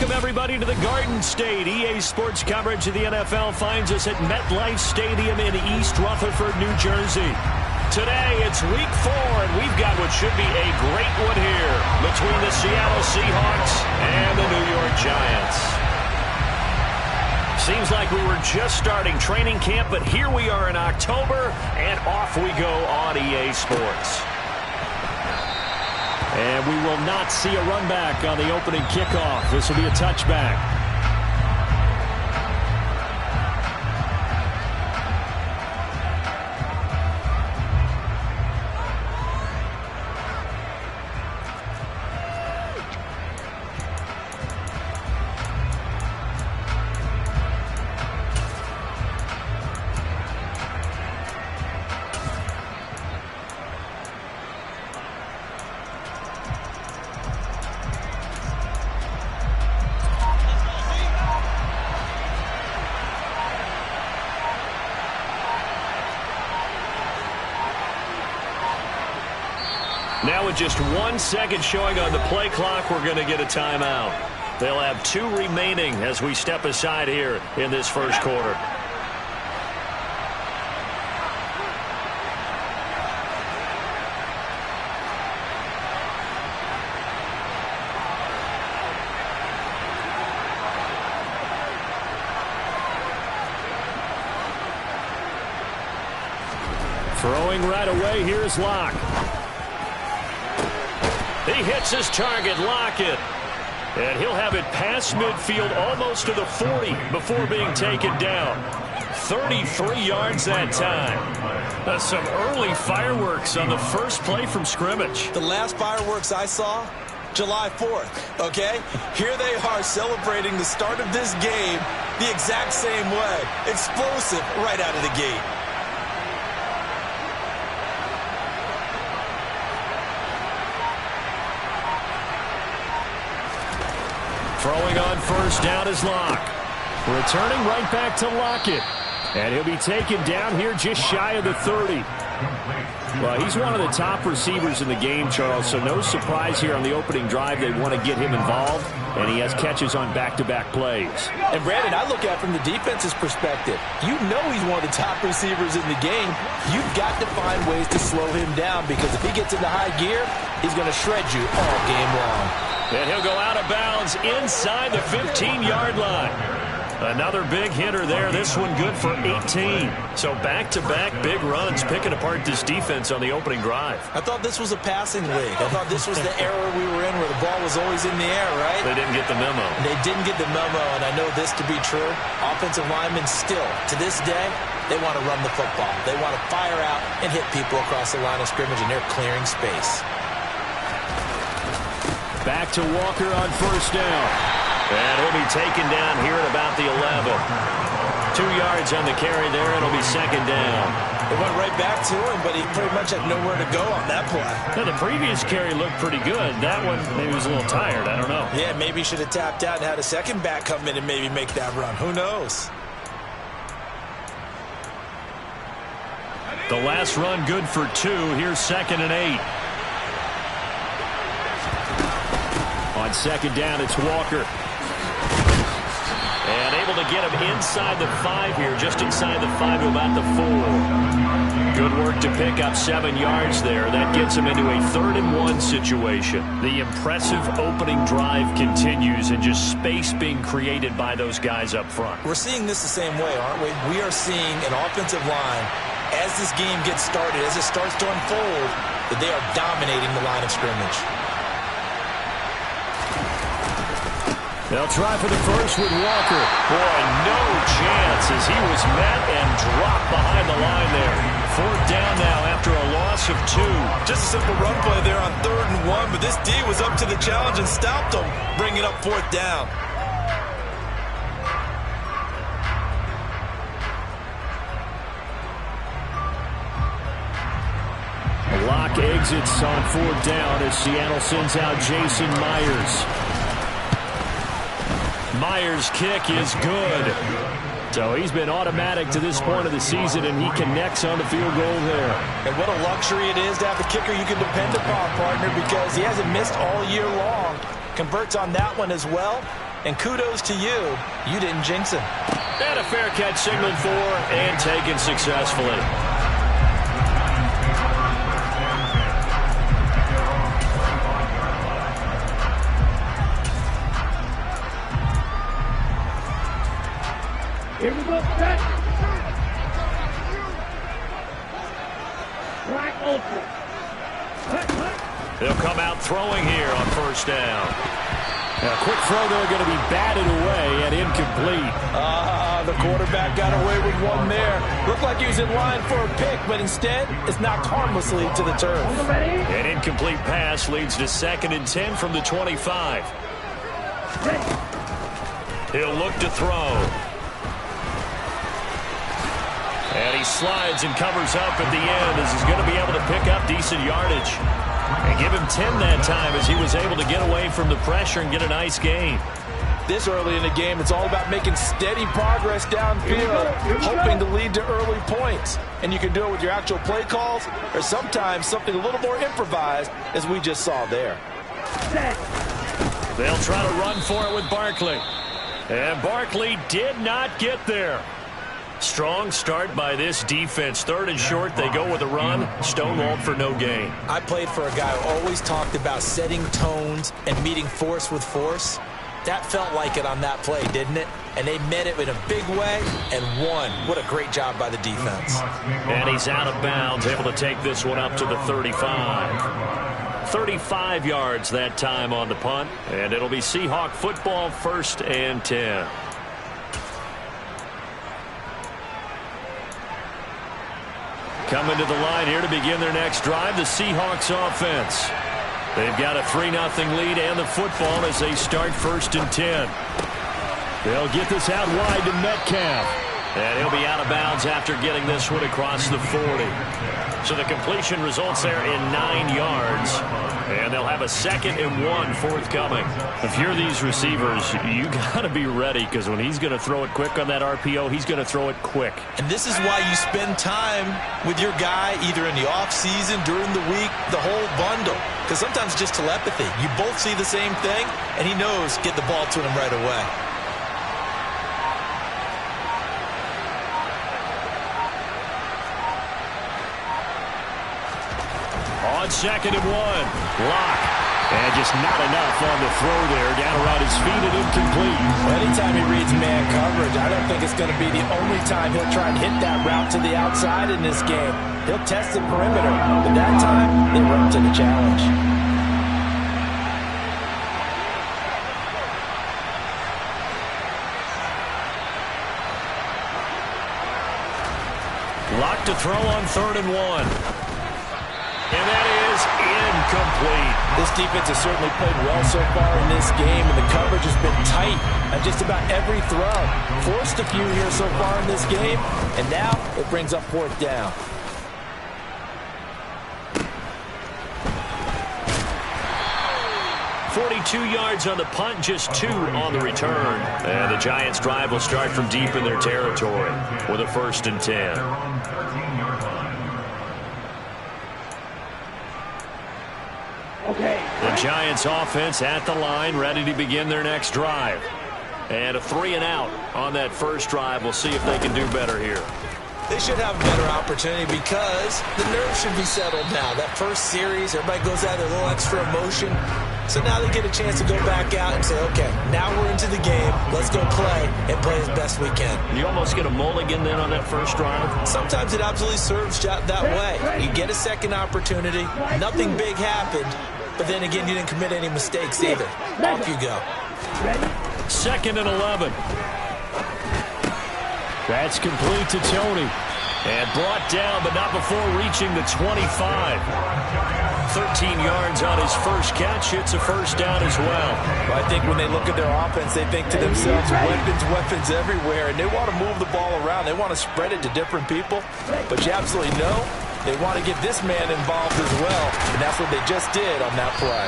Welcome, everybody, to the Garden State. EA Sports coverage of the NFL finds us at MetLife Stadium in East Rutherford, New Jersey. Today, it's Week 4, and we've got what should be a great one here between the Seattle Seahawks and the New York Giants. Seems like we were just starting training camp, but here we are in October, and off we go on EA Sports. And we will not see a run back on the opening kickoff. This will be a touchback. Now with just 1 second showing on the play clock, we're going to get a timeout. They'll have 2 remaining as we step aside here in this first quarter. Throwing right away, here's Locke. He hits his target, Lockett. And he'll have it past midfield almost to the 40 before being taken down. 33 yards that time. That's some early fireworks on the first play from scrimmage. The last fireworks I saw, July 4th, okay? Here they are celebrating the start of this game the exact same way. Explosive right out of the gate. Throwing on first down is Locke. Returning right back to Lockett. And he'll be taken down here just shy of the 30. Well, he's one of the top receivers in the game, Charles, so no surprise here on the opening drive. They want to get him involved, and he has catches on back-to-back plays. And, Brandon, I look at it from the defense's perspective. You know he's one of the top receivers in the game. You've got to find ways to slow him down because if he gets into high gear, he's going to shred you all game long. And he'll go out of bounds inside the 15-yard line. Another big hitter there. This one good for 18. So back-to-back big runs picking apart this defense on the opening drive. I thought this was a passing league. I thought this was the era we were in where the ball was always in the air, right? They didn't get the memo. They didn't get the memo, and I know this to be true. Offensive linemen still, to this day, they want to run the football. They want to fire out and hit people across the line of scrimmage, and they're clearing space. Back to Walker on first down. And he'll be taken down here at about the 11. 2 yards on the carry there. It'll be second down. It went right back to him, but he pretty much had nowhere to go on that play. Now, the previous carry looked pretty good. That one, maybe he was a little tired. I don't know. Yeah, maybe he should have tapped out and had a second back come in and maybe make that run. Who knows? The last run good for 2. Here's 2nd and 8. On second down, it's Walker. And able to get him inside the 5 here, just inside the 5 to about the 4. Good work to pick up 7 yards there. That gets him into a 3rd and 1 situation. The impressive opening drive continues and just space being created by those guys up front. We're seeing this the same way, aren't we? We are seeing an offensive line, as this game gets started, as it starts to unfold, that they are dominating the line of scrimmage. They'll try for the first with Walker. Boy, no chance as he was met and dropped behind the line there. 4th down now after a loss of 2. Just a simple run play there on 3rd and 1, but this D was up to the challenge and stopped him, bringing up 4th down. Locke exits on 4th down as Seattle sends out Jason Myers. Myers' kick is good. So he's been automatic to this point of the season, and he connects on the field goal there. And what a luxury it is to have a kicker you can depend upon, partner, because he hasn't missed all year long. Converts on that one as well. And kudos to you. You didn't jinx him. And a fair catch signaled for and taken successfully. Here we go, set. Black ultra. They'll come out throwing here on first down. A quick throw there, going to be batted away and incomplete. The quarterback got away with one there. Looked like he was in line for a pick, but instead it's knocked harmlessly to the turf. An incomplete pass leads to 2nd and 10 from the 25. He'll look to throw. And he slides and covers up at the end as he's going to be able to pick up decent yardage. And give him 10 that time as he was able to get away from the pressure and get a nice gain. This early in the game, it's all about making steady progress downfield, hoping to lead to early points. And you can do it with your actual play calls or sometimes something a little more improvised, as we just saw there. They'll try to run for it with Barkley. And Barkley did not get there. Strong start by this defense. 3rd and short, they go with a run. Stonewalled for no gain. I played for a guy who always talked about setting tones and meeting force with force. That felt like it on that play, didn't it? And they met it in a big way and won. What a great job by the defense. And he's out of bounds, able to take this one up to the 35. 35 yards that time on the punt. And it'll be Seahawk football, 1st and 10. Coming to the line here to begin their next drive, the Seahawks offense. They've got a 3-0 lead and the football as they start 1st and 10. They'll get this out wide to Metcalf. And he'll be out of bounds after getting this one across the 40. So the completion results there in 9 yards. And they'll have a 2nd and 1 forthcoming. If you're these receivers, you got to be ready because when he's going to throw it quick on that RPO, he's going to throw it quick. And this is why you spend time with your guy either in the offseason, during the week, the whole bundle. Because sometimes just telepathy. You both see the same thing, and he knows get the ball to him right away. On 2nd and 1, Lock. And just not enough on the throw there. Down around his feet and incomplete. Anytime he reads man coverage, I don't think it's going to be the only time he'll try and hit that route to the outside in this game. He'll test the perimeter, but that time, they run to the challenge. Lock to throw on 3rd and 1. And that is incomplete. This defense has certainly played well so far in this game, and the coverage has been tight on just about every throw. Forced a few here so far in this game, and now it brings up 4th down. .42 yards on the punt, just 2 on the return. And the Giants' drive will start from deep in their territory with a 1st and 10. The Giants offense at the line, ready to begin their next drive. And a 3 and out on that first drive. We'll see if they can do better here. They should have a better opportunity because the nerves should be settled now. That first series, everybody goes out with a little extra emotion. So now they get a chance to go back out and say, okay, now we're into the game. Let's go play and play as best we can. You almost get a mulligan then on that first drive? Sometimes it absolutely serves that way. You get a second opportunity. Nothing big happened. But then again, you didn't commit any mistakes either. Off you go. 2nd and 11. That's complete to Tony. And brought down, but not before reaching the 25. 13 yards on his first catch. It's a 1st down as well. I think when they look at their offense, they think to themselves, weapons everywhere. And they want to move the ball around. They want to spread it to different people. But you absolutely know they want to get this man involved as well. And that's what they just did on that play.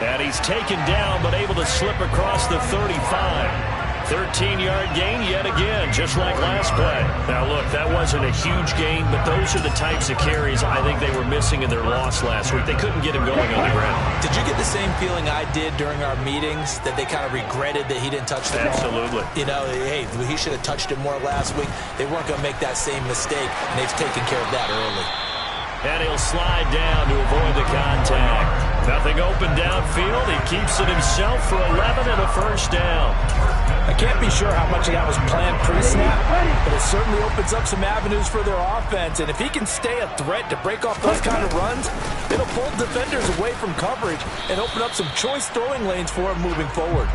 And he's taken down, but able to slip across the 35. 13-yard gain yet again, just like last play. Now, look, that wasn't a huge gain, but those are the types of carries I think they were missing in their loss last week. They couldn't get him going on the ground. Did you get the same feeling I did during our meetings, that they kind of regretted that he didn't touch the ball? Absolutely. You know, hey, he should have touched it more last week. They weren't going to make that same mistake, and they've taken care of that early. And he'll slide down to avoid the contact. Nothing open downfield. He keeps it himself for 11 and a first down. I can't be sure how much of that was planned pre-snap, but it certainly opens up some avenues for their offense. And if he can stay a threat to break off those kind of runs, it'll pull defenders away from coverage and open up some choice throwing lanes for him moving forward.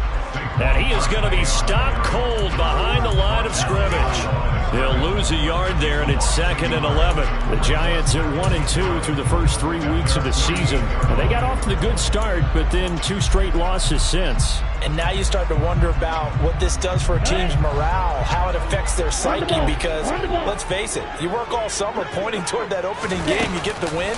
And he is going to be stopped cold behind the line of scrimmage. They'll lose a yard there, and it's 2nd and 11. The Giants are 1-2 through the first 3 weeks of the season. They got off to the good start, but then 2 straight losses since. And now you start to wonder about what this does for a team's morale, how it affects their psyche, because, let's face it, you work all summer pointing toward that opening game, you get the win,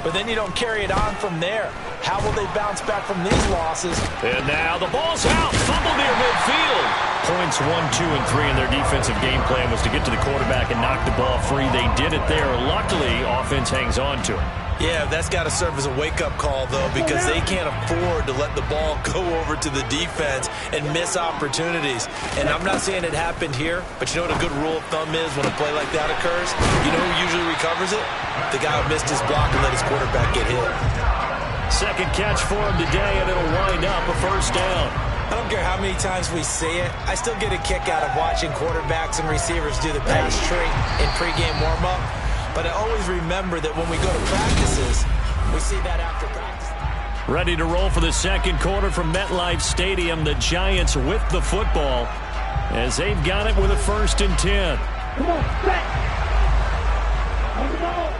but then you don't carry it on from there. How will they bounce back from these losses? And now the ball's out. Fumble near midfield. Points 1, 2, and 3 in their defensive game plan was to get to the quarterback and knock the ball free. They did it there. Luckily, offense hangs on to it. Yeah, that's got to serve as a wake-up call, though, because they can't afford to let the ball go over to the defense and miss opportunities. And I'm not saying it happened here, but you know what a good rule of thumb is when a play like that occurs? You know who usually recovers it? The guy who missed his block and let his quarterback get hit. Second catch for him today, and it'll wind up a first down. I don't care how many times we see it. I still get a kick out of watching quarterbacks and receivers do the pass trick in pregame warm-up. But I always remember that when we go to practices, we see that after practice. Ready to roll for the second quarter from MetLife Stadium. The Giants with the football as they've got it with a 1st and 10. Come on, set. On the ball.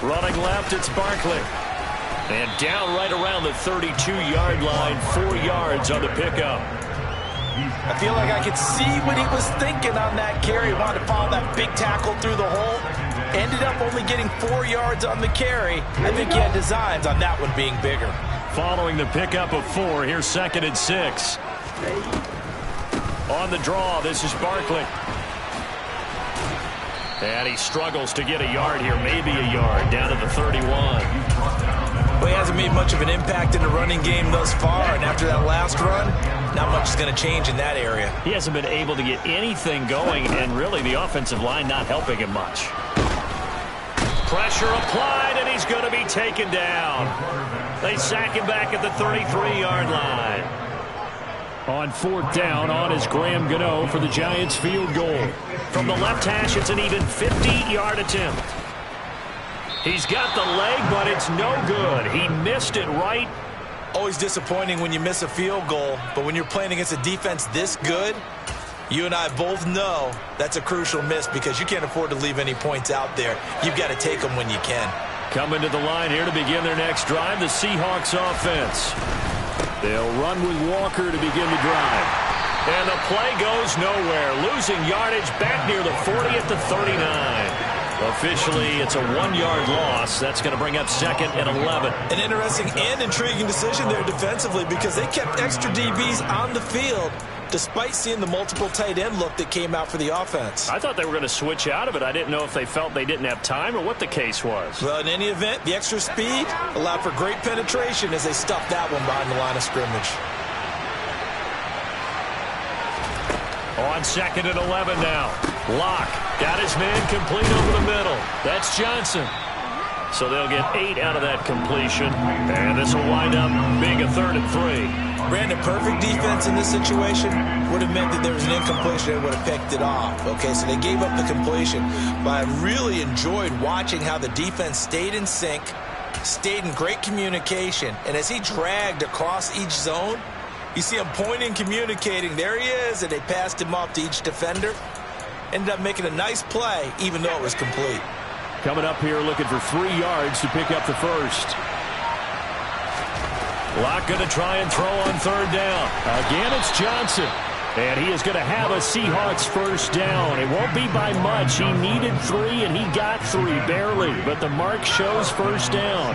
Running left, it's Barkley. And down right around the 32-yard line, 4 yards on the pickup. I feel like I could see what he was thinking on that carry. He wanted to follow that big tackle through the hole. Ended up only getting 4 yards on the carry. I think he had designs on that one being bigger. Following the pickup of 4, here's 2nd and 6. On the draw, this is Barkley. And he struggles to get a yard here, maybe a yard, down to the 31. Well, he hasn't made much of an impact in the running game thus far, and after that last run, not much is going to change in that area. He hasn't been able to get anything going, and really the offensive line not helping him much. Pressure applied, and he's going to be taken down. They sack him back at the 33-yard line. On 4th down, on is Graham Gano for the Giants field goal. From the left hash, it's an even 50-yard attempt. He's got the leg, but it's no good. He missed it right. Always disappointing when you miss a field goal, but when you're playing against a defense this good, you and I both know that's a crucial miss because you can't afford to leave any points out there. You've got to take them when you can. Coming to the line here to begin their next drive, the Seahawks offense. They'll run with Walker to begin the drive. And the play goes nowhere. Losing yardage back near the 40 at the 39. Officially, it's a 1-yard loss. That's going to bring up 2nd and 11. An interesting and intriguing decision there defensively because they kept extra DBs on the field despite seeing the multiple tight end look that came out for the offense. I thought they were going to switch out of it. I didn't know if they felt they didn't have time or what the case was. Well, in any event, the extra speed allowed for great penetration as they stuffed that one behind the line of scrimmage. On 2nd and 11 now. Locke got his man complete over the middle. That's Johnson. So they'll get 8 out of that completion. And this will wind up being a 3rd and 3. Brandon, perfect defense in this situation would have meant that there was an incompletion and would have picked it off. Okay, so they gave up the completion. But I really enjoyed watching how the defense stayed in sync, stayed in great communication. And as he dragged across each zone, you see him pointing, communicating. There he is, and they passed him off to each defender. Ended up making a nice play, even though it was complete. Coming up here looking for 3 yards to pick up the first. Locke going to try and throw on 3rd down. Again, it's Johnson. And he is going to have a Seahawks first down. It won't be by much. He needed 3, and he got 3, barely. But the mark shows first down.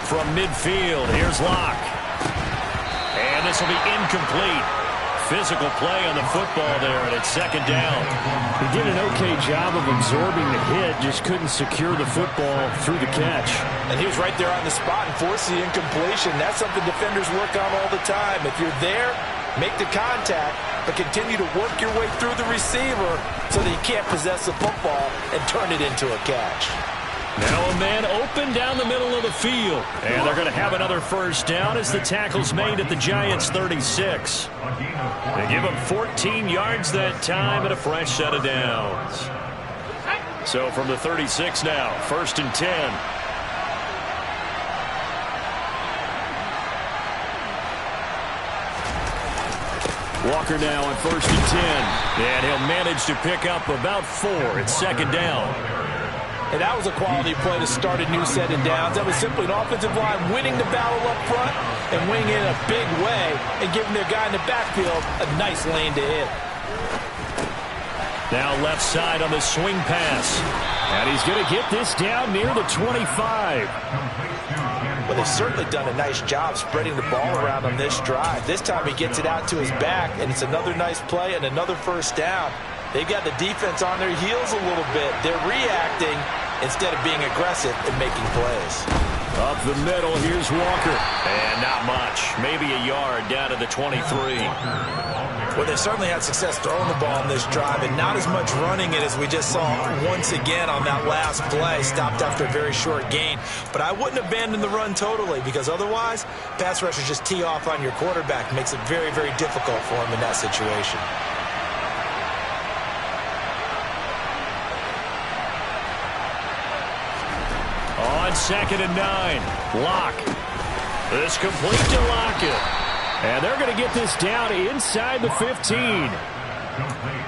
from midfield. Here's Locke. And this will be incomplete. Physical play on the football there, and it's second down. He did an okay job of absorbing the hit, just couldn't secure the football through the catch. And he was right there on the spot and forced the incompletion. That's something defenders work on all the time. If you're there, make the contact, but continue to work your way through the receiver so that you can't possess the football and turn it into a catch. Now a man open down the middle of the field. And they're going to have another first down as the tackle's made at the Giants' 36. They give him 14 yards that time and a fresh set of downs. So from the 36 now, 1st and 10. Walker now on 1st and 10. And he'll manage to pick up about 4. It's second down. And that was a quality play to start a new set of downs. That was simply an offensive line winning the battle up front and winning it in a big way and giving their guy in the backfield a nice lane to hit. Now left side on the swing pass. And he's going to get this down near the 25. Well, they've certainly done a nice job spreading the ball around on this drive. This time he gets it out to his back, and it's another nice play and another first down. They've got the defense on their heels a little bit. They're reacting instead of being aggressive and making plays. Up the middle, here's Walker. And not much. Maybe a yard down to the 23. Well, they certainly had success throwing the ball on this drive and not as much running it as we just saw once again on that last play. Stopped after a very short gain. But I wouldn't abandon the run totally because otherwise, pass rushers just tee off on your quarterback. Makes it very, very difficult for him in that situation. On 2nd and 9, Locke. This complete to Lockett. And they're going to get this down inside the 15.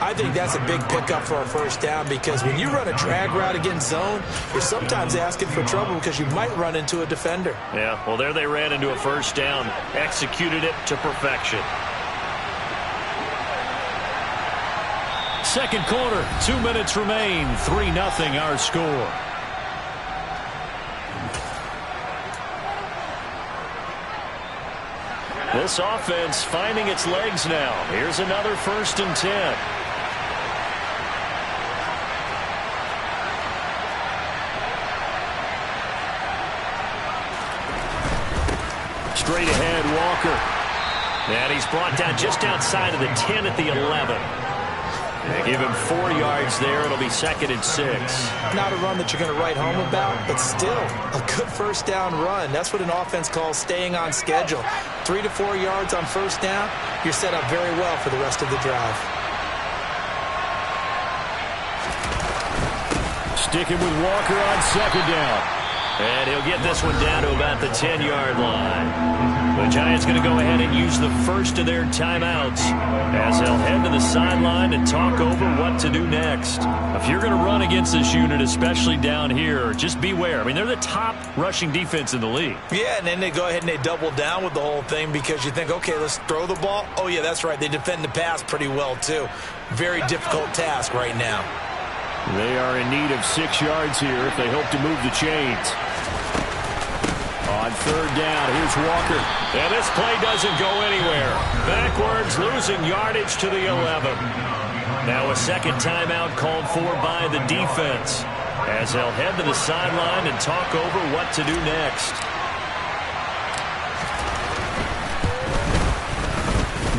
I think that's a big pickup for a first down because when you run a drag route against zone, you're sometimes asking for trouble because you might run into a defender. Yeah, well, there they ran into a first down. Executed it to perfection. Second quarter, 2 minutes remain. 3-0 our score. This offense finding its legs now. Here's another 1st and 10. Straight ahead, Walker. And he's brought down just outside of the 10 at the 11. They give him 4 yards there. It'll be 2nd and 6. Not a run that you're going to write home about, but still a good first down run. That's what an offense calls staying on schedule. 3 to 4 yards on first down, you're set up very well for the rest of the drive. Sticking with Walker on 2nd down. And he'll get this one down to about the 10-yard line. The Giants going to go ahead and use the first of their timeouts as they'll head to the sideline and talk over what to do next. If you're going to run against this unit, especially down here, just beware. I mean, they're the top rushing defense in the league. Yeah, and then they go ahead and they double down with the whole thing because you think, okay, let's throw the ball. Oh, yeah, that's right. They defend the pass pretty well, too. Very difficult task right now. They are in need of 6 yards here if they hope to move the chains. On 3rd down, here's Walker. And this play doesn't go anywhere. Backwards, losing yardage to the 11. Now a second timeout called for by the defense as they'll head to the sideline and talk over what to do next.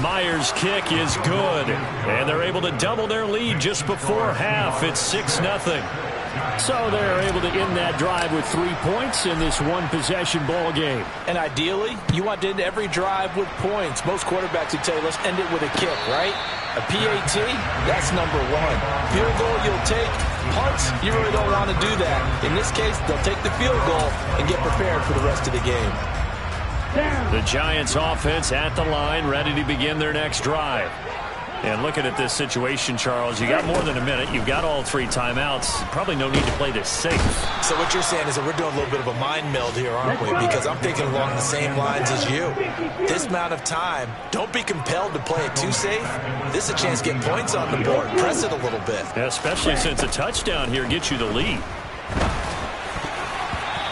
Myers' kick is good. And they're able to double their lead just before half. It's 6-0. So they're able to end that drive with 3 points in this one-possession ball game. And ideally, you want to end every drive with points. Most quarterbacks would tell you, let's end it with a kick, right? A PAT, that's number 1. Field goal you'll take. Punts, you really don't want to do that. In this case, they'll take the field goal and get prepared for the rest of the game. The Giants offense at the line, ready to begin their next drive. And looking at this situation, Charles, you got more than a minute. You've got all 3 timeouts. Probably no need to play this safe. So what you're saying is that we're doing a little bit of a mind meld here, aren't we? Because I'm thinking along the same lines as you. This amount of time, don't be compelled to play it too safe. This is a chance to get points on the board. Press it a little bit. Yeah, especially since a touchdown here gets you the lead.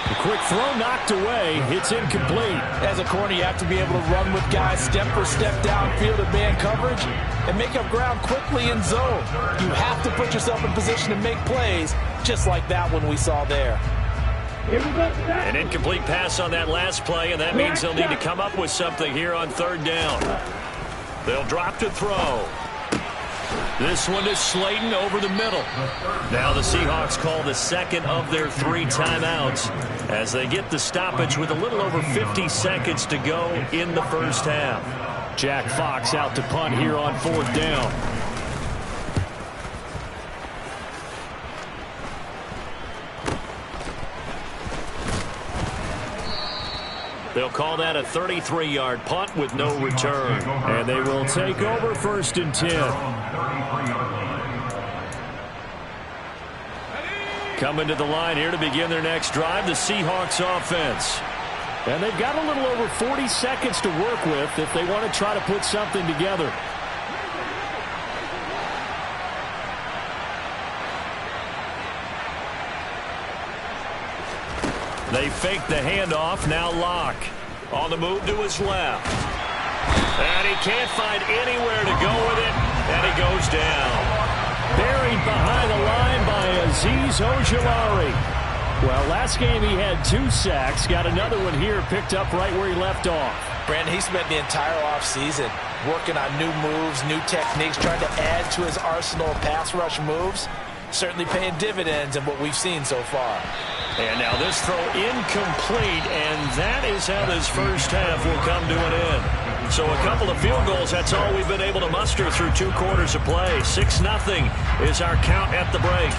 The quick throw knocked away. It's incomplete. As a corner, you have to be able to run with guys step for step downfield in man coverage and make up ground quickly in zone. You have to put yourself in position to make plays, just like that one we saw there. An incomplete pass on that last play, and that means they'll need to come up with something here on third down. They'll drop to throw. This one is Slayton over the middle. Now the Seahawks call the second of their 3 timeouts as they get the stoppage with a little over 50 seconds to go in the first half. Jack Fox out to punt here on fourth down. They'll call that a 33-yard punt with no return. And they will take over first and 10. Coming to the line here to begin their next drive, the Seahawks offense. And they've got a little over 40 seconds to work with if they want to try to put something together. They fake the handoff. Now Locke on the move to his left. And he can't find anywhere to go with it. And he goes down. Buried behind the line by Azeez Ojulari. Well, last game he had 2 sacks. Got another one here picked up right where he left off. Brandon, he spent the entire offseason working on new moves, new techniques, trying to add to his arsenal of pass rush moves. Certainly paying dividends in what we've seen so far. And now this throw incomplete, and that is how this first half will come to an end. So a couple of field goals, that's all we've been able to muster through 2 quarters of play. 6-0 is our count at the break.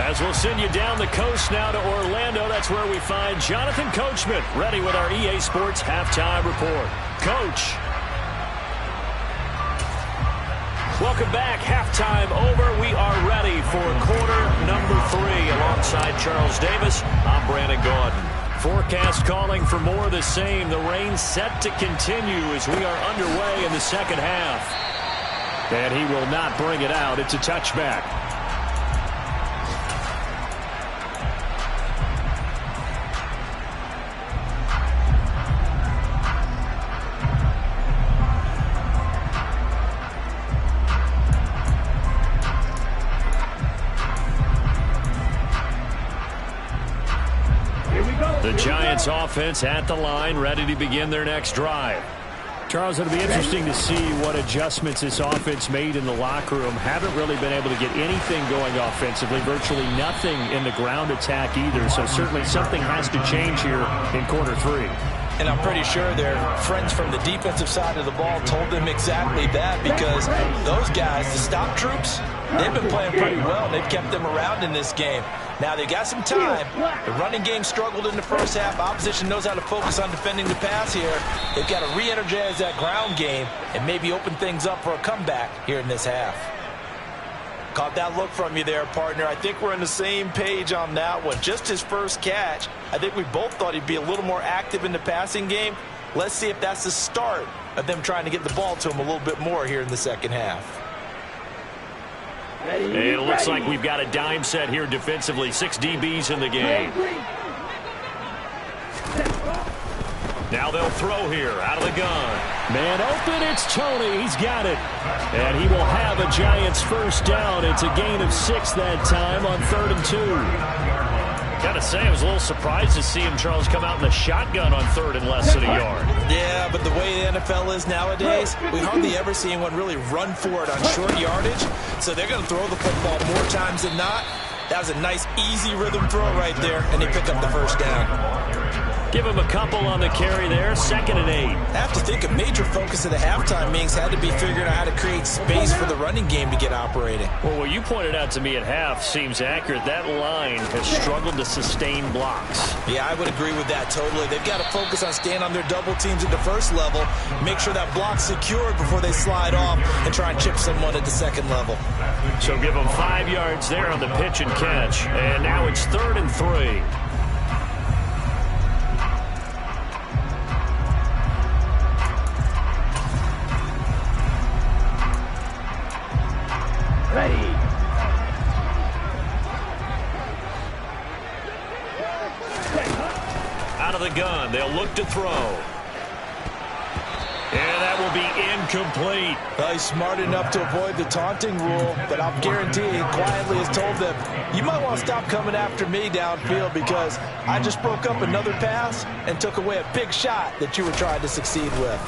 As we'll send you down the coast now to Orlando, that's where we find Jonathan Coachman ready with our EA Sports Halftime Report. Coach. Welcome back. Halftime over. We are ready for quarter number 3. Alongside Charles Davis, I'm Brandon Gaudin. Forecast calling for more of the same. The rain set to continue as we are underway in the second half. And he will not bring it out. It's a touchback. The Giants offense at the line, ready to begin their next drive. Charles, it'll be interesting to see what adjustments this offense made in the locker room. Haven't really been able to get anything going offensively, virtually nothing in the ground attack either. So certainly something has to change here in quarter 3. And I'm pretty sure their friends from the defensive side of the ball told them exactly that, because those guys, the stop troops, they've been playing pretty well. They've kept them around in this game. Now they got some time. The running game struggled in the first half. Opposition knows how to focus on defending the pass here. They've got to re-energize that ground game and maybe open things up for a comeback here in this half. Caught that look from you there, partner. I think we're on the same page on that one. Just his first catch. I think we both thought he'd be a little more active in the passing game. Let's see if that's the start of them trying to get the ball to him a little bit more here in the second half. It looks like we've got a dime set here defensively. 6 DBs in the game. Now they'll throw here out of the gun. Man open, it's Tony. He's got it. And he will have a Giants first down. It's a gain of 6 that time on 3rd and 2. Gotta say, I was a little surprised to see him, Charles, come out in the shotgun on 3rd and less than a yard. Yeah, but the way the NFL is nowadays, we hardly ever see anyone really run for it on short yardage. So they're going to throw the football more times than not. That was a nice, easy rhythm throw right there, and they pick up the first down. Give him a couple on the carry there. 2nd and 8. I have to think a major focus of the halftime meetings had to be figuring out how to create space for the running game to get operating. Well, what you pointed out to me at half seems accurate. That line has struggled to sustain blocks. Yeah, I would agree with that totally. They've got to focus on staying on their double teams at the first level, make sure that block's secured before they slide off and try and chip someone at the second level. So give them 5 yards there on the pitch and catch. And now it's 3rd and 3. gun. They'll look to throw. And that will be incomplete. Well, he's smart enough to avoid the taunting rule, but I'll guarantee he quietly has told them, you might want to stop coming after me downfield because I just broke up another pass and took away a big shot that you were trying to succeed with.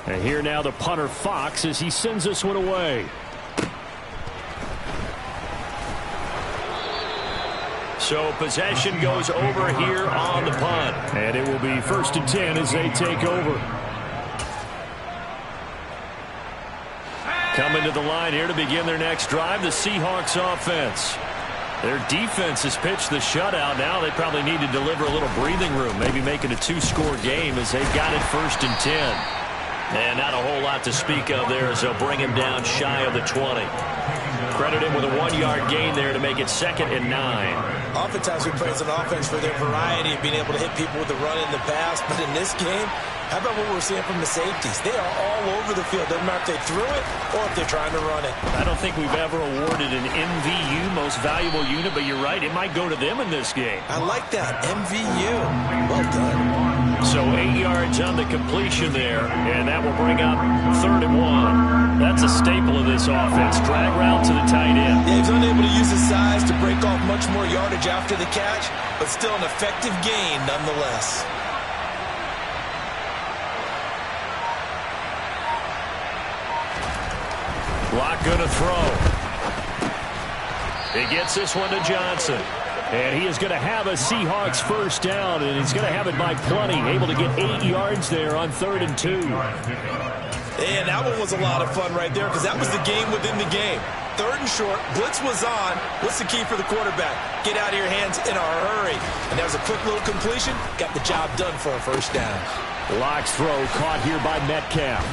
And here now the punter Fox as he sends this one away. So possession goes over here on the punt. And it will be 1st and 10 as they take over. Coming to the line here to begin their next drive, the Seahawks offense. Their defense has pitched the shutout. Now they probably need to deliver a little breathing room, maybe make it a 2-score game as they've got it 1st and 10. And not a whole lot to speak of there as they'll bring him down shy of the 20. Credit him with a 1-yard gain there to make it 2nd and 9. Oftentimes we praise an offense for their variety of being able to hit people with the run in the pass, but in this game, how about what we're seeing from the safeties? They are all over the field. Doesn't matter if they threw it or if they're trying to run it. I don't think we've ever awarded an MVU, most valuable unit, but you're right, it might go to them in this game. I like that, MVU. Well done. So 8 yards on the completion there, and that will bring up 3rd and 1. That's a staple of this offense. Drag route to the tight end. Yeah, he's unable to use his size to break off much more yardage after the catch, but still an effective gain nonetheless. Lock going to throw. He gets this one to Johnson. And he is going to have a Seahawks 1st down, and he's going to have it by plenty. Able to get 8 yards there on 3rd and 2. And that one was a lot of fun right there because that was the game within the game. 3rd and short, blitz was on. What's the key for the quarterback? Get out of your hands in a hurry. And that was a quick little completion. Got the job done for a 1st down. Lock's throw caught here by Metcalf.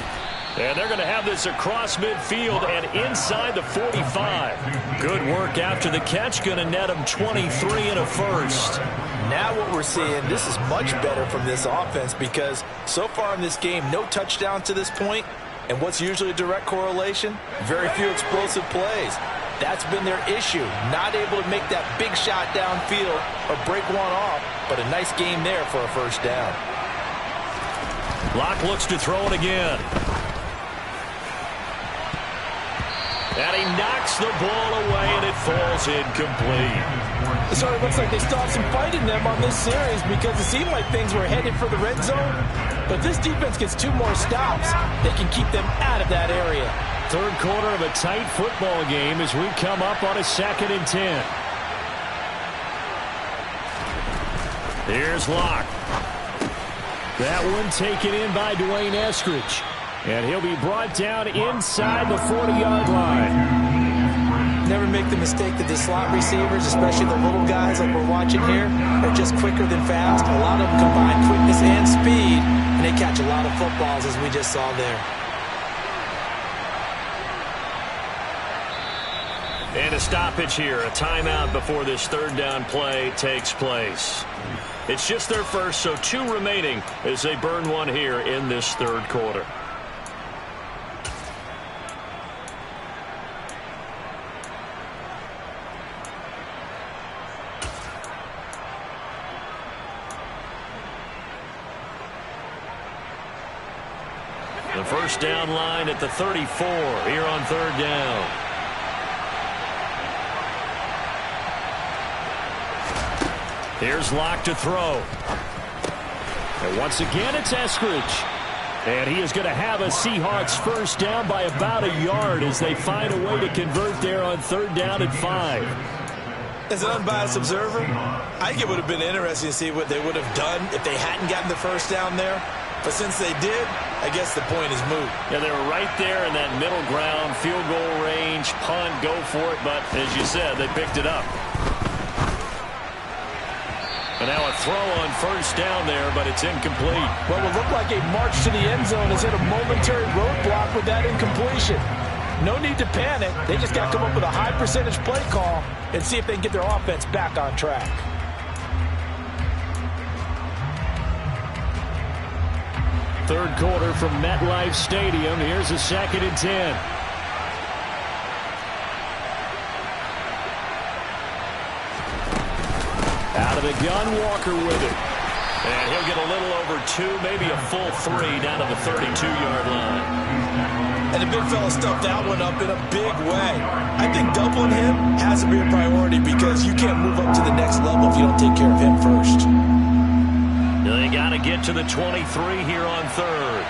And they're going to have this across midfield and inside the 45. Good work after the catch. Going to net them 23 and a 1st. Now what we're seeing, this is much better from this offense because so far in this game, no touchdown to this point. And what's usually a direct correlation? Very few explosive plays. That's been their issue. Not able to make that big shot downfield or break one off, but a nice game there for a 1st down. Locke looks to throw it again. And he knocks the ball away, and it falls incomplete. It sort of looks like they still have some fight in them on this series because it seemed like things were headed for the red zone. But this defense gets 2 more stops. They can keep them out of that area. 3rd quarter of a tight football game as we come up on a 2nd and 10. Here's Locke. That one taken in by Dwayne Eskridge. And he'll be brought down inside the 40-yard line. Never make the mistake that the slot receivers, especially the little guys like we're watching here, are just quicker than fast. A lot of them combine quickness and speed, and they catch a lot of footballs, as we just saw there. And a stoppage here, a timeout before this 3rd down play takes place. It's just their 1st, so 2 remaining as they burn one here in this 3rd quarter. The 1st down line at the 34 here on 3rd down. Here's Locke to throw. And once again, it's Eskridge. And he is going to have a Seahawks 1st down by about a yard as they find a way to convert there on 3rd down and 5. As an unbiased observer, I think it would have been interesting to see what they would have done if they hadn't gotten the 1st down there. But since they did, I guess the point is moot. Yeah, they were right there in that middle ground, field goal range, punt, go for it. But as you said, they picked it up. And now a throw on 1st down there, but it's incomplete. What will look like a march to the end zone has hit a momentary roadblock with that incompletion. No need to panic. They just got to come up with a high percentage play call and see if they can get their offense back on track. Third quarter from MetLife Stadium. Here's a 2nd and 10. Out of the gun, Walker with it. And he'll get a little over 2, maybe a full 3 down to the 32-yard line. And the big fella stuffed that one up in a big way. I think doubling him has to be a priority because you can't move up to the next level if you don't take care of him first. They got to get to the 23 here on third.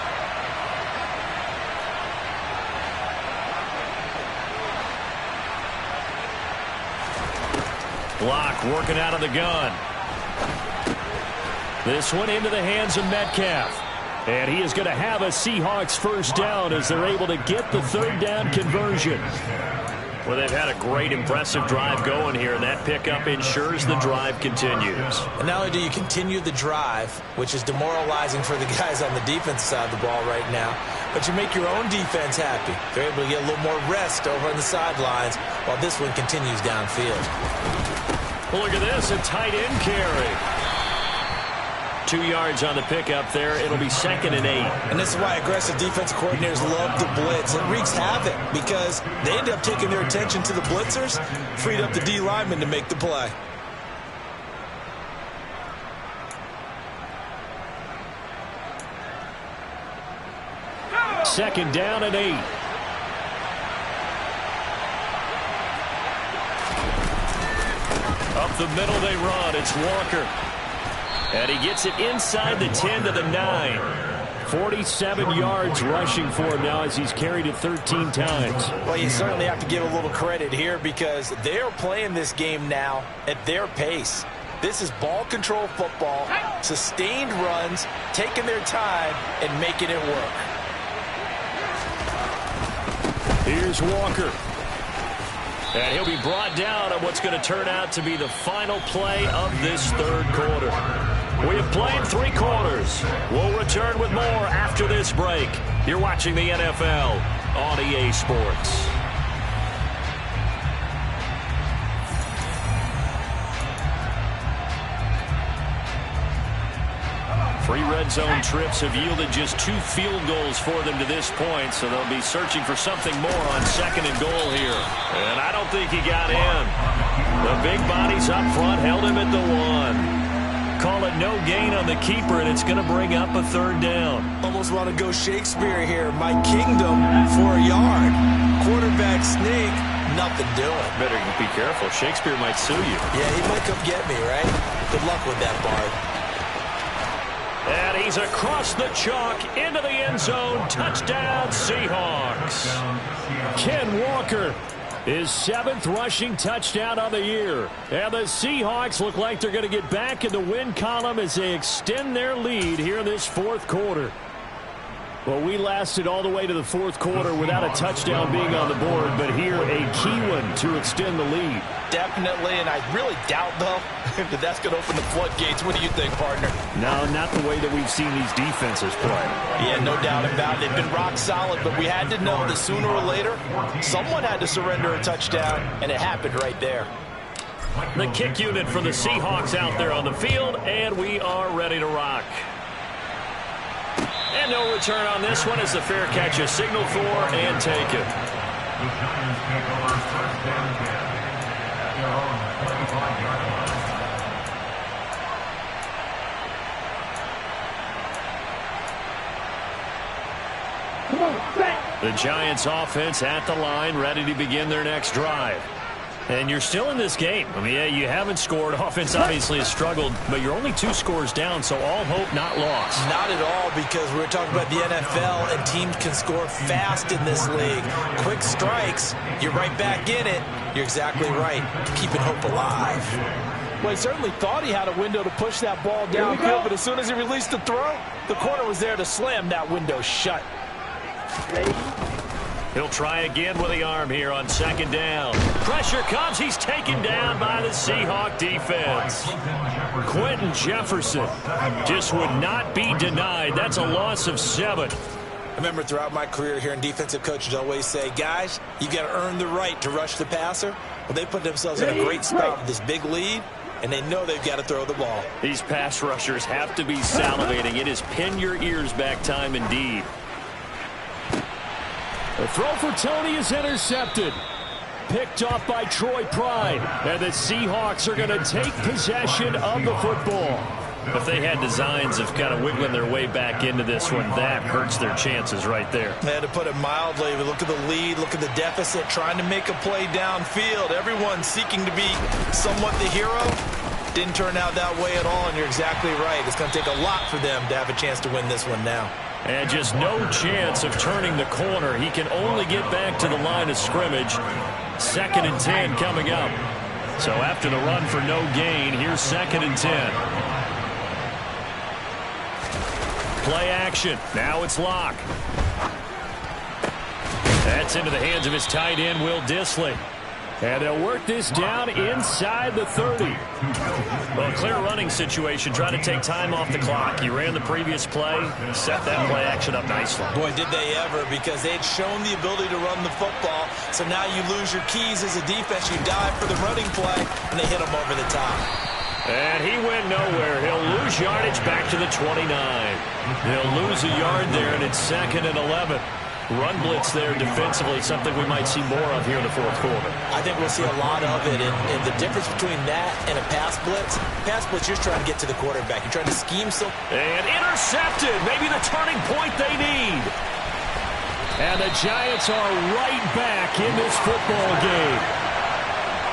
Block working out of the gun. This one into the hands of Metcalf. And he is going to have a Seahawks first down as they're able to get the third down conversion. Well, they've had a great, impressive drive going here, and that pickup ensures the drive continues. And not only do you continue the drive, which is demoralizing for the guys on the defense side of the ball right now, but you make your own defense happy. They're able to get a little more rest over on the sidelines while this one continues downfield. Well, look at this, a tight end carry. 2 yards on the pickup there. It'll be 2nd and 8. And this is why aggressive defensive coordinators love to blitz. It wreaks havoc because they end up taking their attention to the blitzers, freed up the D lineman to make the play. Second down and 8. Up the middle they run. It's Walker. And he gets it inside the 10 to the 9. 47 yards rushing for him now as he's carried it 13 times. Well, you certainly have to give a little credit here because they're playing this game now at their pace. This is ball control football, sustained runs, taking their time and making it work. Here's Walker. And he'll be brought down on what's going to turn out to be the final play of this third quarter. We have played 3 quarters. We'll return with more after this break. You're watching the NFL on EA Sports. Three red zone trips have yielded just 2 field goals for them to this point, so they'll be searching for something more on 2nd and goal here. And I don't think he got in. The big bodies up front held him at the 1. Call it no gain on the keeper, and it's going to bring up a third down. Almost want to go Shakespeare here. My kingdom for a yard. Quarterback sneak, nothing doing. Better be careful. Shakespeare might sue you. Yeah, he might come get me, right? Good luck with that, Bard. And he's across the chalk into the end zone. Touchdown, Seahawks. Ken Walker, his 7th rushing touchdown of the year. And the Seahawks look like they're going to get back in the win column as they extend their lead here in this 4th quarter. Well, we lasted all the way to the 4th quarter without a touchdown being on the board, but here a key one to extend the lead. Definitely, and I really doubt, though, that that's going to open the floodgates. What do you think, partner? No, not the way that we've seen these defenses play. Yeah, no doubt about it. They've been rock solid, but we had to know that sooner or later, someone had to surrender a touchdown, and it happened right there. The kick unit for the Seahawks out there on the field, and we are ready to rock. And no return on this one as the fair catch is signaled for and taken. The Giants offense at the line, ready to begin their next drive. And you're still in this game. I mean, yeah, you haven't scored. Offense obviously has struggled, but you're only 2 scores down, so all hope not lost. Not at all, because we're talking about the NFL, and teams can score fast in this league. Quick strikes, you're right back in it. You're exactly right. Keeping hope alive. Well, he certainly thought he had a window to push that ball downfield, but as soon as he released the throw, the corner was there to slam that window shut. He'll try again with the arm here on 2nd down. Pressure comes. He's taken down by the Seahawk defense. Quentin Jefferson just would not be denied. That's a loss of 7. I remember throughout my career hearing defensive coaches always say, guys, you got to earn the right to rush the passer. Well, they put themselves in a great spot with this big lead, and they know they've got to throw the ball. These pass rushers have to be salivating. It is pin your ears back time indeed. The throw for Tony is intercepted. Picked off by Troy Pride. And the Seahawks are going to take possession of the football. If they had designs of kind of wiggling their way back into this one, that hurts their chances right there. Yeah, to put it mildly, look at the lead, look at the deficit, trying to make a play downfield. Everyone seeking to be somewhat the hero. Didn't turn out that way at all, and you're exactly right. It's going to take a lot for them to have a chance to win this one now. And just no chance of turning the corner. He can only get back to the line of scrimmage. 2nd and 10 coming up. So after the run for no gain, here's 2nd and 10. Play action. Now it's Locke. That's into the hands of his tight end, Will Dissly. And they'll work this down inside the 30. Well, a clear running situation, trying to take time off the clock. He ran the previous play, set that play action up nicely. Boy, did they ever, because they'd shown the ability to run the football. So now you lose your keys as a defense. You dive for the running play, and they hit him over the top. And he went nowhere. He'll lose yardage back to the 29. He'll lose a yard there, and it's 2nd and 11. Run blitz there defensively, something we might see more of here in the 4th quarter. I think we'll see a lot of it, and the difference between that and a pass blitz, you're just trying to get to the quarterback. You're trying to scheme some. And intercepted, maybe the turning point they need. And the Giants are right back in this football game.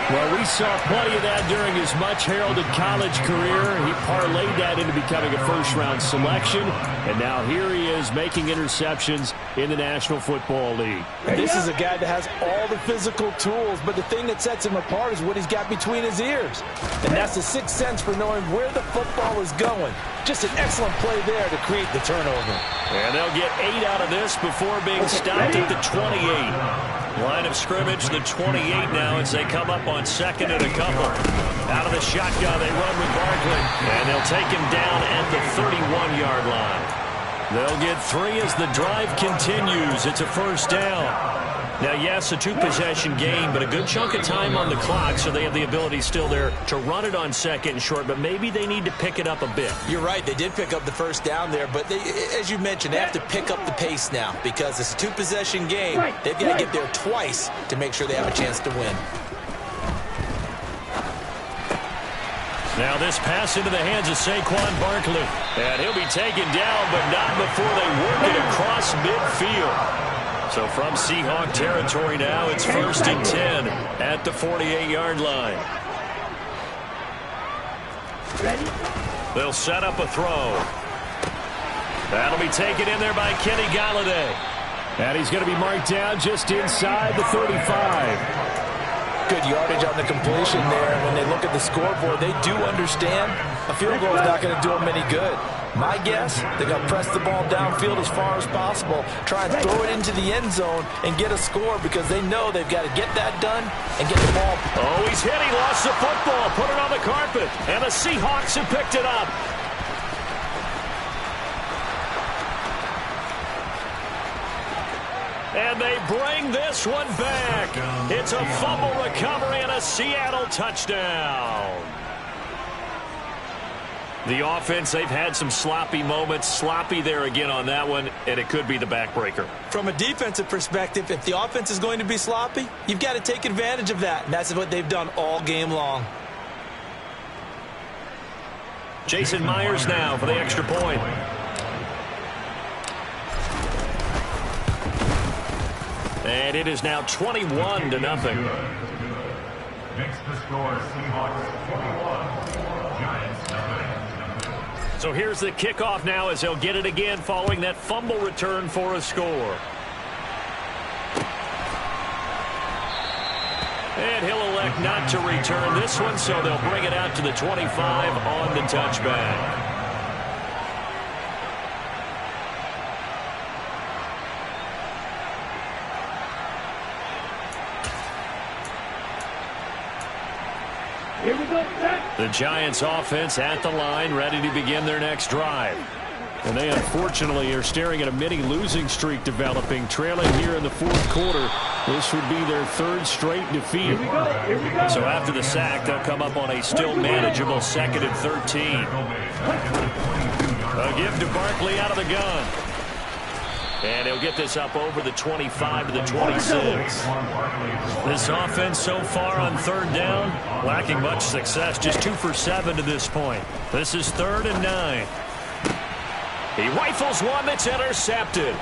Well, we saw plenty of that during his much-heralded college career. He parlayed that into becoming a first-round selection, and now here he is making interceptions in the National Football League. This is a guy that has all the physical tools, but the thing that sets him apart is what he's got between his ears. And that's the sixth sense for knowing where the football is going. Just an excellent play there to create the turnover. And they'll get 8 out of this before being stopped at the 28. Line of scrimmage, the 28 now as they come up on 2nd and a couple. Out of the shotgun, they run with Barkley. And they'll take him down at the 31-yard line. They'll get 3 as the drive continues. It's a first down. Now, yes, a 2-possession game, but a good chunk of time on the clock, so they have the ability still there to run it on 2nd and short, but maybe they need to pick it up a bit. You're right. They did pick up the first down there, but as you mentioned, they have to pick up the pace now because it's a 2-possession game. They've got to get there twice to make sure they have a chance to win. Now this pass into the hands of Saquon Barkley. And he'll be taken down, but not before they work it across midfield. So from Seahawk territory now, it's 1st and 10 at the 48-yard line. They'll set up a throw. That'll be taken in there by Kenny Galladay. And he's going to be marked down just inside the 35. Good yardage on the completion there. When they look at the scoreboard, they do understand a field goal is not going to do them any good. My guess, they're going to press the ball downfield as far as possible, try and throw it into the end zone and get a score because they know they've got to get that done and get the ball. Oh, he's hit. He lost the football. Put it on the carpet. And the Seahawks have picked it up. And they bring this one back. It's a fumble recovery and a Seattle touchdown. The offense, they've had some sloppy moments. Sloppy there again on that one, and it could be the backbreaker. From a defensive perspective, if the offense is going to be sloppy, you've got to take advantage of that, and that's what they've done all game long. Jason Myers now for the extra point. And it is now 21-0. Makes the score Seahawks 21, Giants nothing. So here's the kickoff now as they'll get it again following that fumble return for a score. And he'll elect not to return this one, so they'll bring it out to the 25 on the touchback. Here we go. The Giants offense at the line, ready to begin their next drive. And they unfortunately are staring at a mini losing streak developing, trailing here in the 4th quarter. This would be their 3rd straight defeat. Here we go. So after the sack, they'll come up on a still manageable 2nd and 13. A give to Barkley out of the gun. And he'll get this up over the 25 to the 26. This offense so far on third down, lacking much success. Just 2 for 7 to this point. This is 3rd and 9. He rifles one that's intercepted.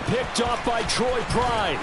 Picked off by Troy Pride.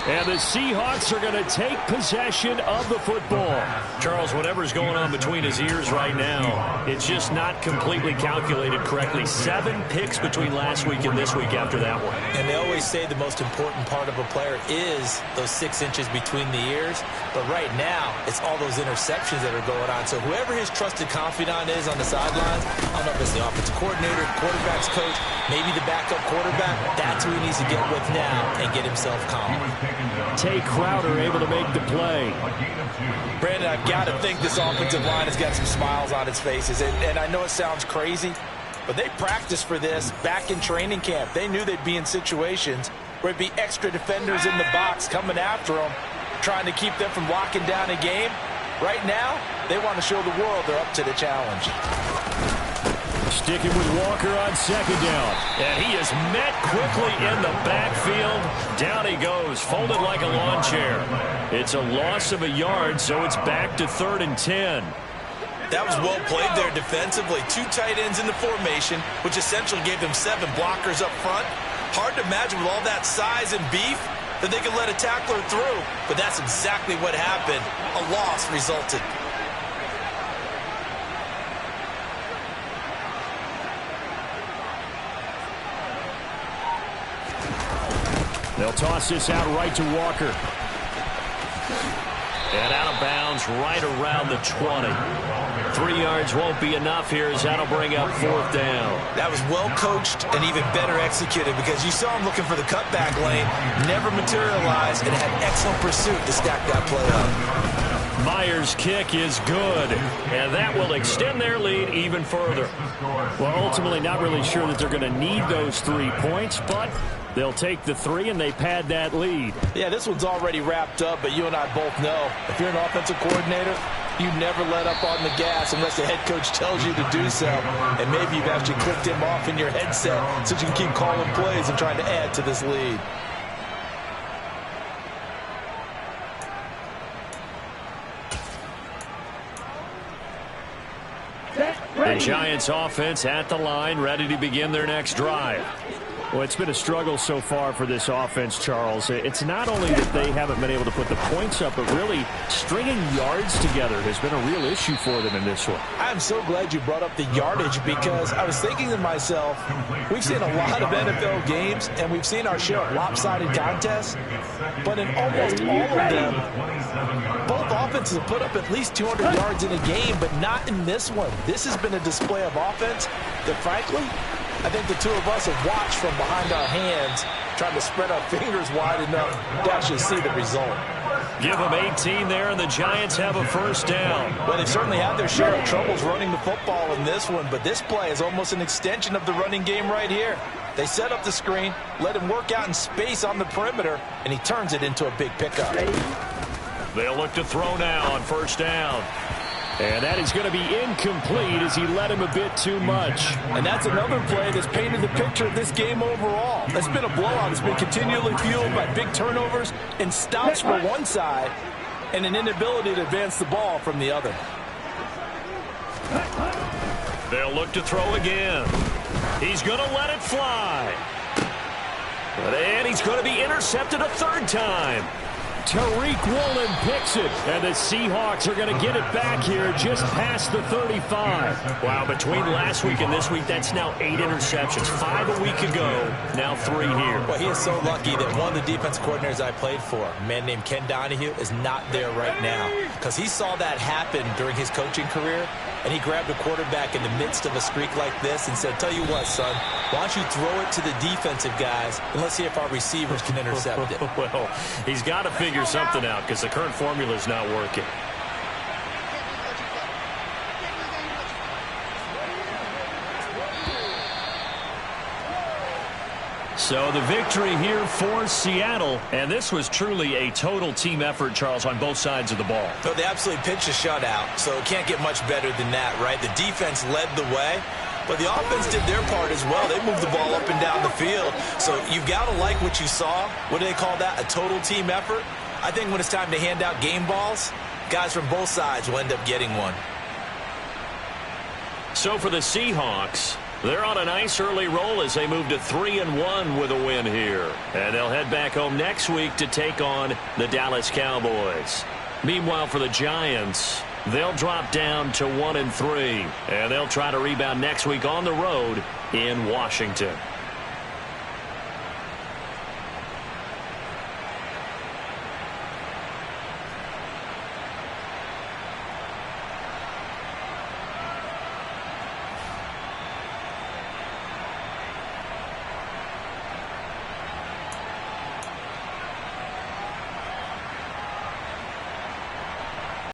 And the Seahawks are going to take possession of the football. Charles, whatever's going on between his ears right now, it's just not completely calculated correctly. 7 picks between last week and this week after that one. And they always say the most important part of a player is those 6 inches between the ears. But right now, it's all those interceptions that are going on. So whoever his trusted confidant is on the sidelines, I don't know if it's the offensive coordinator, quarterback's coach, maybe the backup quarterback, that's who he needs to get with now and get himself calm. Tay Crowder able to make the play. Brandon, I've got to think this offensive line has got some smiles on its faces. And I know it sounds crazy, but they practiced for this back in training camp. They knew they'd be in situations where it'd be extra defenders in the box coming after them, trying to keep them from locking down a game. Right now, they want to show the world they're up to the challenge. Sticking with Walker on 2nd down. And he is met quickly in the backfield. Down he goes, folded like a lawn chair. It's a loss of a yard, so it's back to 3rd and 10. That was well played there defensively. 2 tight ends in the formation, which essentially gave them 7 blockers up front. Hard to imagine with all that size and beef that they could let a tackler through. But that's exactly what happened. A loss resulted. They'll toss this out right to Walker. And out of bounds right around the 20. 3 yards won't be enough here as that'll bring up 4th down. That was well coached and even better executed because you saw him looking for the cutback lane, never materialized, and had excellent pursuit to stack that play up. Myers' kick is good, and that will extend their lead even further. Well, ultimately not really sure that they're going to need those 3 points, but they'll take the 3 and they pad that lead. Yeah, this one's already wrapped up, but you and I both know if you're an offensive coordinator, you never let up on the gas unless the head coach tells you to do so. And maybe you've actually clicked him off in your headset so you can keep calling plays and trying to add to this lead. The Giants offense at the line, ready to begin their next drive. Well, it's been a struggle so far for this offense, Charles. It's not only that they haven't been able to put the points up, but really stringing yards together has been a real issue for them in this one. I'm so glad you brought up the yardage because I was thinking to myself, we've seen a lot of NFL games and we've seen our share of lopsided contests, but in almost all of them, both offenses have put up at least 200 yards in a game, but not in this one. This has been a display of offense that, frankly, I think the 2 of us have watched from behind our hands, trying to spread our fingers wide enough to actually see the result. Give them 18 there, and the Giants have a 1st down. Well, they've certainly had their share of troubles running the football in this one, but this play is almost an extension of the running game right here. They set up the screen, let him work out in space on the perimeter, and he turns it into a big pickup. They'll look to throw now on 1st down. And that is going to be incomplete as he led him a bit too much. And that's another play that's painted the picture of this game overall. It's been a blowout. It's been continually fueled by big turnovers and stops for one side and an inability to advance the ball from the other. They'll look to throw again. He's going to let it fly. And he's going to be intercepted a 3rd time. Tariq Woolen picks it, and the Seahawks are going to get it back here just past the 35. Wow, between last week and this week, that's now 8 interceptions. 5 a week ago, now 3 here. Well, he is so lucky that one of the defense coordinators I played for, a man named Ken Donahue, is not there right now because he saw that happen during his coaching career, and he grabbed a quarterback in the midst of a streak like this and said, tell you what, son, why don't you throw it to the defensive guys, and let's see if our receivers can intercept it. Well, he's got to figure something out because the current formula is not working. So the victory here for Seattle, and this was truly a total team effort, Charles, on both sides of the ball. So they absolutely pitched a shutout, so it can't get much better than that, right? The defense led the way, But the offense did their part as well. They moved the ball up and down the field. So you've got to like what you saw. What do they call that? A total team effort? I think when it's time to hand out game balls, guys from both sides will end up getting one. So for the Seahawks, they're on a nice early roll as they move to 3-1 with a win here. And they'll head back home next week to take on the Dallas Cowboys. Meanwhile, for the Giants, they'll drop down to 1-3. And they'll try to rebound next week on the road in Washington.